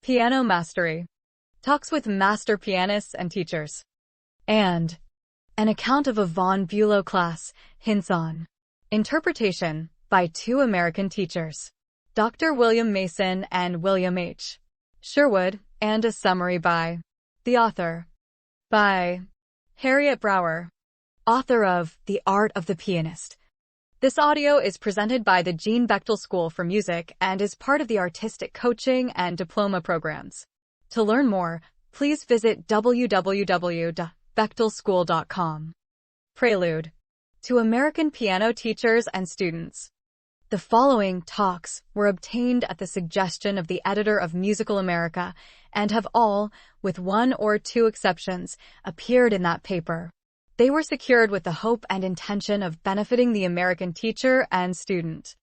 Piano Mastery. Talks with master pianists and teachers. And an account of a von Bülow class, hints on interpretation by two American teachers, Dr. William Mason and William H. Sherwood, and a summary by the author, by Harriet Brower, author of The Art of the Pianist. This audio is presented by the Jean Bechtel School for Music and is part of the Artistic Coaching and Diploma programs. To learn more, please visit www.bechtelschool.com. Prelude to American piano teachers and students. The following talks were obtained at the suggestion of the editor of Musical America and have all, with one or two exceptions, appeared in that paper. They were secured with the hope and intention of benefiting the American teacher and student.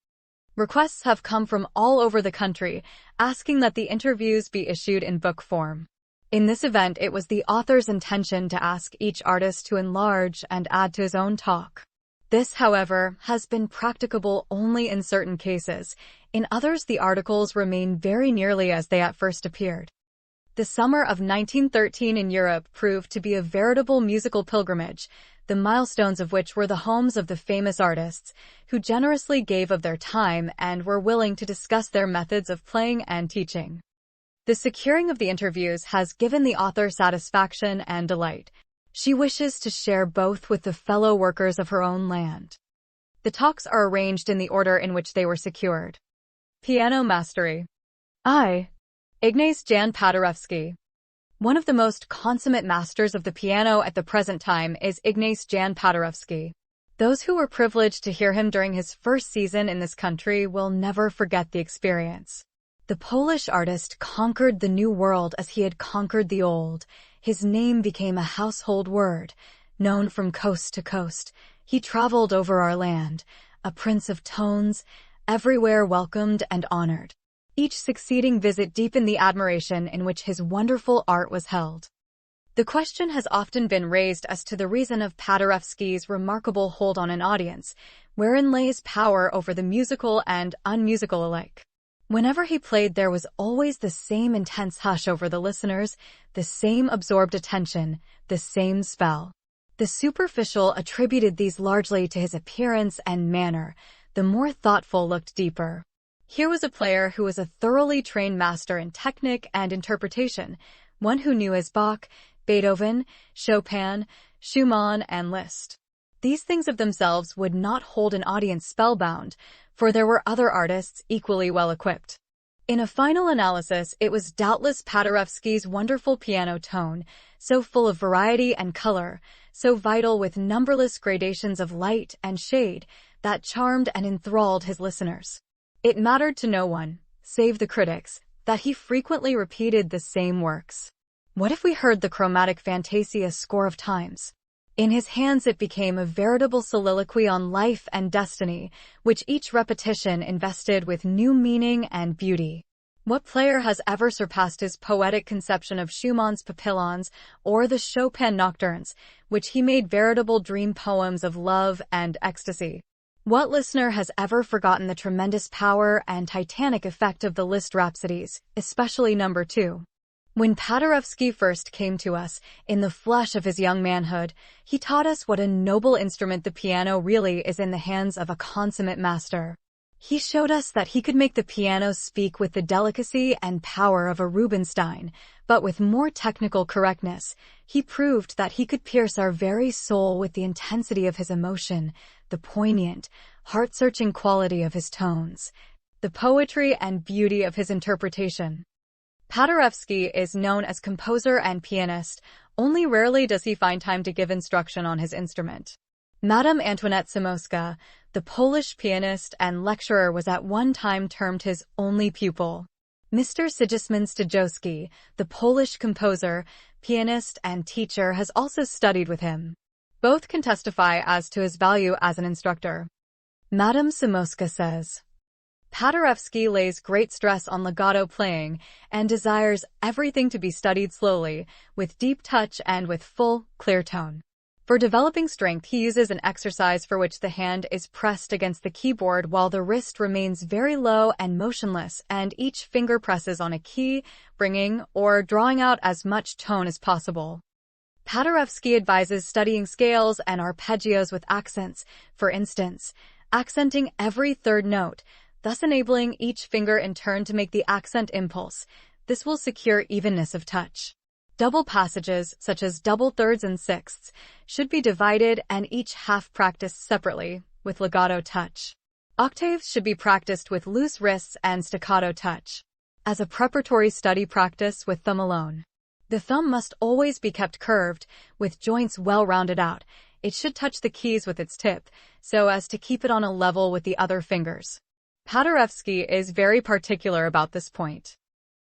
Requests have come from all over the country, asking that the interviews be issued in book form. In this event, it was the author's intention to ask each artist to enlarge and add to his own talk. This, however, has been practicable only in certain cases. In others, the articles remain very nearly as they at first appeared. The summer of 1913 in Europe proved to be a veritable musical pilgrimage, the milestones of which were the homes of the famous artists, who generously gave of their time and were willing to discuss their methods of playing and teaching. The securing of the interviews has given the author satisfaction and delight. She wishes to share both with the fellow workers of her own land. The talks are arranged in the order in which they were secured. Piano Mastery. Ignaz Jan Paderewski. One of the most consummate masters of the piano at the present time is Ignaz Jan Paderewski. Those who were privileged to hear him during his first season in this country will never forget the experience. The Polish artist conquered the new world as he had conquered the old. His name became a household word, known from coast to coast. He traveled over our land, a prince of tones, everywhere welcomed and honored. Each succeeding visit deepened the admiration in which his wonderful art was held. The question has often been raised as to the reason of Paderewski's remarkable hold on an audience, wherein lay his power over the musical and unmusical alike. Whenever he played, there was always the same intense hush over the listeners, the same absorbed attention, the same spell. The superficial attributed these largely to his appearance and manner. The more thoughtful looked deeper. Here was a player who was a thoroughly trained master in technique and interpretation, one who knew his Bach, Beethoven, Chopin, Schumann, and Liszt. These things of themselves would not hold an audience spellbound, for there were other artists equally well equipped. In a final analysis, it was doubtless Paderewski's wonderful piano tone, so full of variety and color, so vital with numberless gradations of light and shade, that charmed and enthralled his listeners. It mattered to no one, save the critics, that he frequently repeated the same works. What if we heard the chromatic Fantasia a score of times? In his hands it became a veritable soliloquy on life and destiny, which each repetition invested with new meaning and beauty. What player has ever surpassed his poetic conception of Schumann's Papillons or the Chopin Nocturnes, which he made veritable dream poems of love and ecstasy? What listener has ever forgotten the tremendous power and titanic effect of the Liszt Rhapsodies, especially No. 2? When Paderewski first came to us, in the flush of his young manhood, he taught us what a noble instrument the piano really is in the hands of a consummate master. He showed us that he could make the piano speak with the delicacy and power of a Rubinstein, but with more technical correctness. He proved that he could pierce our very soul with the intensity of his emotion, the poignant, heart-searching quality of his tones, the poetry and beauty of his interpretation. Paderewski is known as composer and pianist. Only rarely does he find time to give instruction on his instrument. Madame Antoinette Samoska, the Polish pianist and lecturer, was at one time termed his only pupil. Mr. Sigismund Stajowski, the Polish composer, pianist, and teacher, has also studied with him. Both can testify as to his value as an instructor. Madame Samoska says, Paderewski lays great stress on legato playing and desires everything to be studied slowly, with deep touch and with full, clear tone. For developing strength, he uses an exercise for which the hand is pressed against the keyboard while the wrist remains very low and motionless, and each finger presses on a key, bringing or drawing out as much tone as possible. Paderewski advises studying scales and arpeggios with accents, for instance, accenting every third note, thus enabling each finger in turn to make the accent impulse. This will secure evenness of touch. Double passages, such as double thirds and sixths, should be divided and each half practiced separately, with legato touch. Octaves should be practiced with loose wrists and staccato touch. As a preparatory study, practice with thumb alone. The thumb must always be kept curved, with joints well rounded out. It should touch the keys with its tip, so as to keep it on a level with the other fingers. Paderewski is very particular about this point.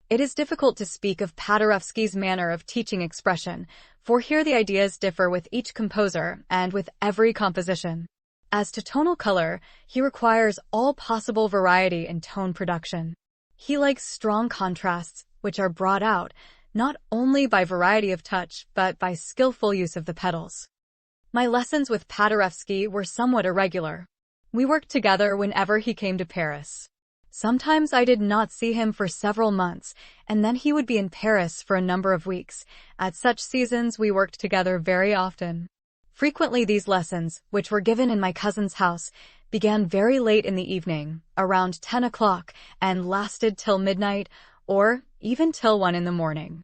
It is difficult to speak of Paderewski's manner of teaching expression, for here the ideas differ with each composer and with every composition. As to tonal color, he requires all possible variety in tone production. He likes strong contrasts, which are brought out, not only by variety of touch, but by skillful use of the pedals. My lessons with Paderewski were somewhat irregular. We worked together whenever he came to Paris. Sometimes I did not see him for several months, and then he would be in Paris for a number of weeks. At such seasons we worked together very often. Frequently these lessons, which were given in my cousin's house, began very late in the evening, around 10 o'clock, and lasted till midnight, or even till 1 in the morning.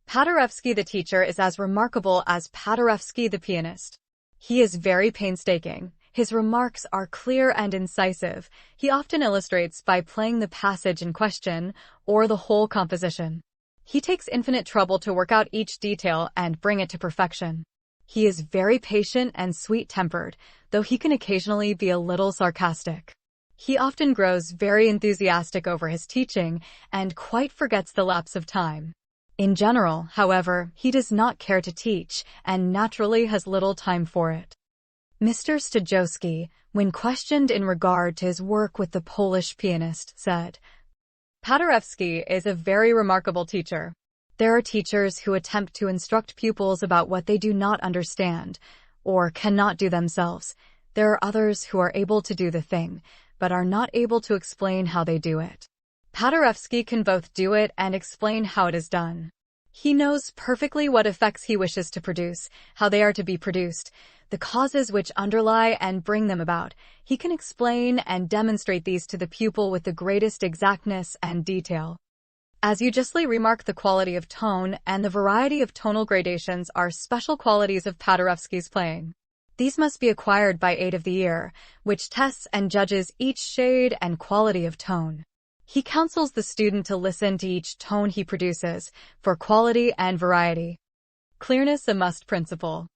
Paderewski the teacher is as remarkable as Paderewski the pianist. He is very painstaking. His remarks are clear and incisive. He often illustrates by playing the passage in question or the whole composition. He takes infinite trouble to work out each detail and bring it to perfection. He is very patient and sweet-tempered, though he can occasionally be a little sarcastic. He often grows very enthusiastic over his teaching and quite forgets the lapse of time. In general, however, he does not care to teach and naturally has little time for it. Mr. Stajowski, when questioned in regard to his work with the Polish pianist, said, "Paderewski is a very remarkable teacher. There are teachers who attempt to instruct pupils about what they do not understand or cannot do themselves. There are others who are able to do the thing, but are not able to explain how they do it. Paderewski can both do it and explain how it is done. He knows perfectly what effects he wishes to produce, how they are to be produced, the causes which underlie and bring them about. He can explain and demonstrate these to the pupil with the greatest exactness and detail. As you justly remark, the quality of tone and the variety of tonal gradations are special qualities of Paderewski's playing. These must be acquired by aid of the ear, which tests and judges each shade and quality of tone. He counsels the student to listen to each tone he produces, for quality and variety. Clearness a must principle.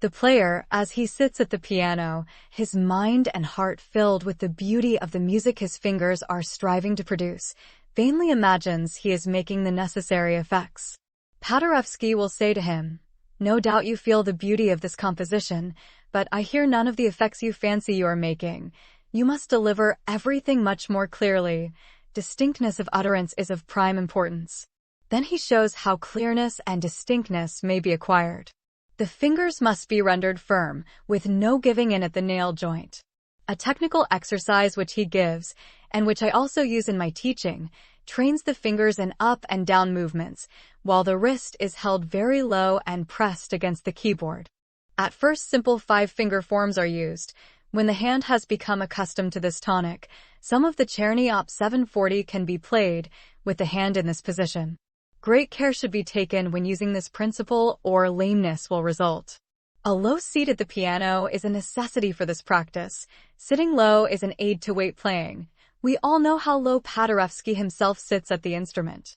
The player, as he sits at the piano, his mind and heart filled with the beauty of the music his fingers are striving to produce, vainly imagines he is making the necessary effects. Paderewski will say to him, "No doubt you feel the beauty of this composition, but I hear none of the effects you fancy you are making. You must deliver everything much more clearly. Distinctness of utterance is of prime importance." Then he shows how clearness and distinctness may be acquired. The fingers must be rendered firm, with no giving in at the nail joint. A technical exercise which he gives, and which I also use in my teaching, trains the fingers in up and down movements, while the wrist is held very low and pressed against the keyboard. At first, simple 5-finger forms are used. When the hand has become accustomed to this tonic, some of the Czerny Op. 740 can be played with the hand in this position. Great care should be taken when using this principle, or lameness will result. A low seat at the piano is a necessity for this practice. Sitting low is an aid to weight playing. We all know how low Paderewski himself sits at the instrument.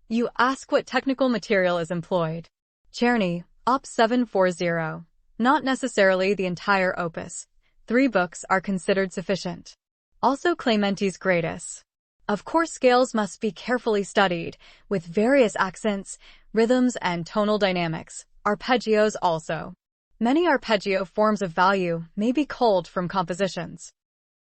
You ask what technical material is employed. Czerny, Op. 740. Not necessarily the entire opus. 3 books are considered sufficient. Also Clementi's Gradus. Of course, scales must be carefully studied, with various accents, rhythms, and tonal dynamics. Arpeggios also. Many arpeggio forms of value may be culled from compositions.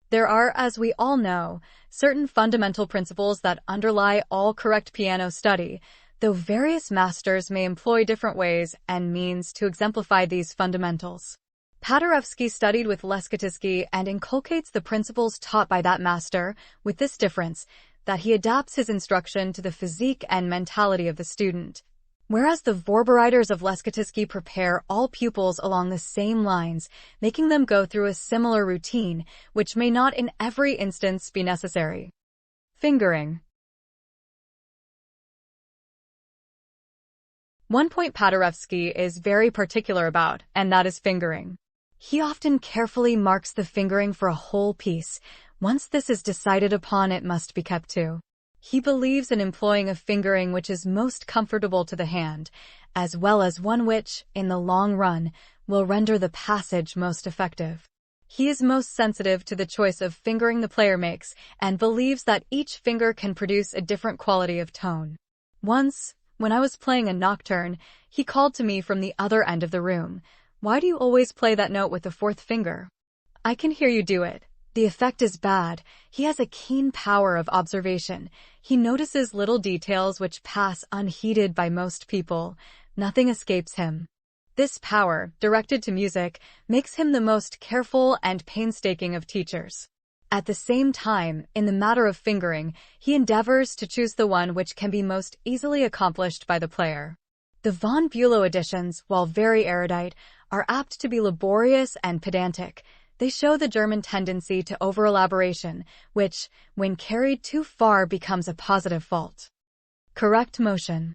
There are, as we all know, certain fundamental principles that underlie all correct piano study. though various masters may employ different ways and means to exemplify these fundamentals. Paderewski studied with Leschetizky and inculcates the principles taught by that master, with this difference, that he adapts his instruction to the physique and mentality of the student. Whereas the Vorbereiters of Leschetizky prepare all pupils along the same lines, making them go through a similar routine, which may not in every instance be necessary. Fingering. One point Paderewski is very particular about, and that is fingering. He often carefully marks the fingering for a whole piece. Once this is decided upon, it must be kept to. He believes in employing a fingering which is most comfortable to the hand, as well as one which, in the long run, will render the passage most effective. He is most sensitive to the choice of fingering the player makes, and believes that each finger can produce a different quality of tone. Once, when I was playing a nocturne, he called to me from the other end of the room. "Why do you always play that note with the fourth finger? I can hear you do it. The effect is bad." He has a keen power of observation. He notices little details which pass unheeded by most people. Nothing escapes him. This power, directed to music, makes him the most careful and painstaking of teachers. At the same time, in the matter of fingering, he endeavors to choose the one which can be most easily accomplished by the player. The von Bülow editions, while very erudite, are apt to be laborious and pedantic. They show the German tendency to over-elaboration, which, when carried too far, becomes a positive fault. Correct motion.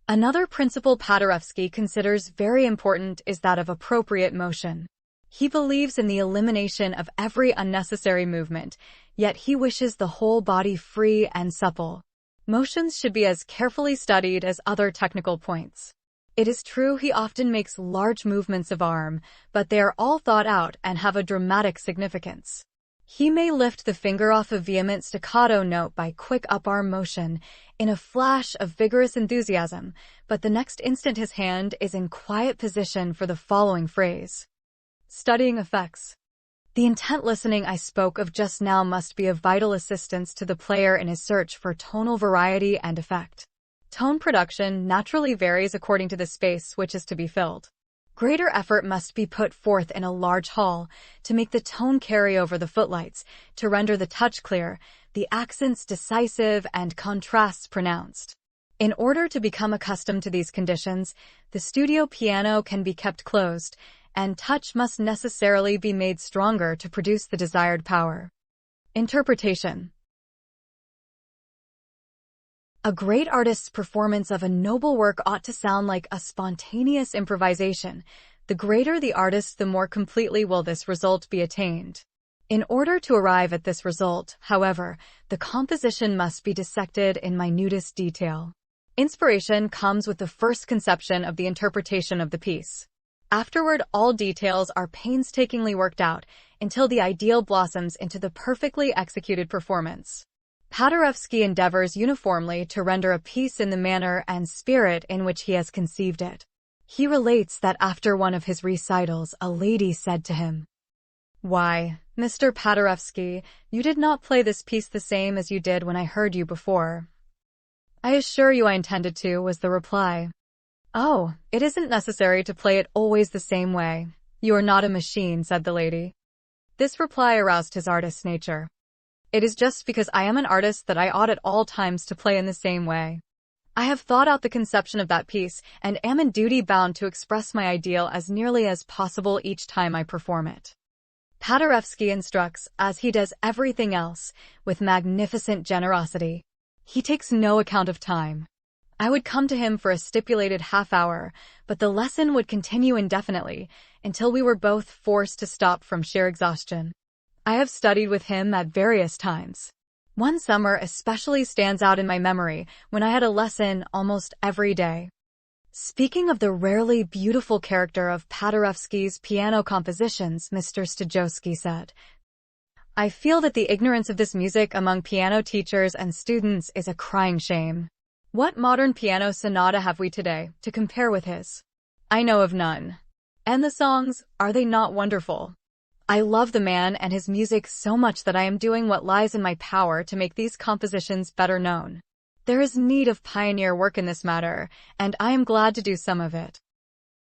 Another principle Paderewski considers very important is that of appropriate motion. He believes in the elimination of every unnecessary movement, yet he wishes the whole body free and supple. Motions should be as carefully studied as other technical points. It is true he often makes large movements of arm, but they are all thought out and have a dramatic significance. He may lift the finger off a vehement staccato note by quick up-arm motion, in a flash of vigorous enthusiasm, but the next instant his hand is in quiet position for the following phrase. Studying effects. The intent listening I spoke of just now must be of vital assistance to the player in his search for tonal variety and effect. Tone production naturally varies according to the space which is to be filled. Greater effort must be put forth in a large hall to make the tone carry over the footlights, to render the touch clear, the accents decisive and contrasts pronounced. In order to become accustomed to these conditions, the studio piano can be kept closed, and touch must necessarily be made stronger to produce the desired power. Interpretation. A great artist's performance of a noble work ought to sound like a spontaneous improvisation. The greater the artist, the more completely will this result be attained. In order to arrive at this result, however, the composition must be dissected in minutest detail. Inspiration comes with the first conception of the interpretation of the piece. Afterward, all details are painstakingly worked out until the ideal blossoms into the perfectly executed performance. Paderewski endeavors uniformly to render a piece in the manner and spirit in which he has conceived it. He relates that after one of his recitals, a lady said to him, "Why, Mr. Paderewski, you did not play this piece the same as you did when I heard you before." "I assure you I intended to," was the reply. "Oh, it isn't necessary to play it always the same way. You are not a machine," said the lady. This reply aroused his artist's nature. "It is just because I am an artist that I ought at all times to play in the same way. I have thought out the conception of that piece and am in duty bound to express my ideal as nearly as possible each time I perform it." Paderewski instructs, as he does everything else, with magnificent generosity. He takes no account of time. I would come to him for a stipulated half-hour, but the lesson would continue indefinitely, until we were both forced to stop from sheer exhaustion. I have studied with him at various times. One summer especially stands out in my memory, when I had a lesson almost every day. Speaking of the rarely beautiful character of Paderewski's piano compositions, Mr. Stajowski said, "I feel that the ignorance of this music among piano teachers and students is a crying shame. What modern piano sonata have we today to compare with his? I know of none. And the songs, are they not wonderful? I love the man and his music so much that I am doing what lies in my power to make these compositions better known. There is need of pioneer work in this matter, and I am glad to do some of it.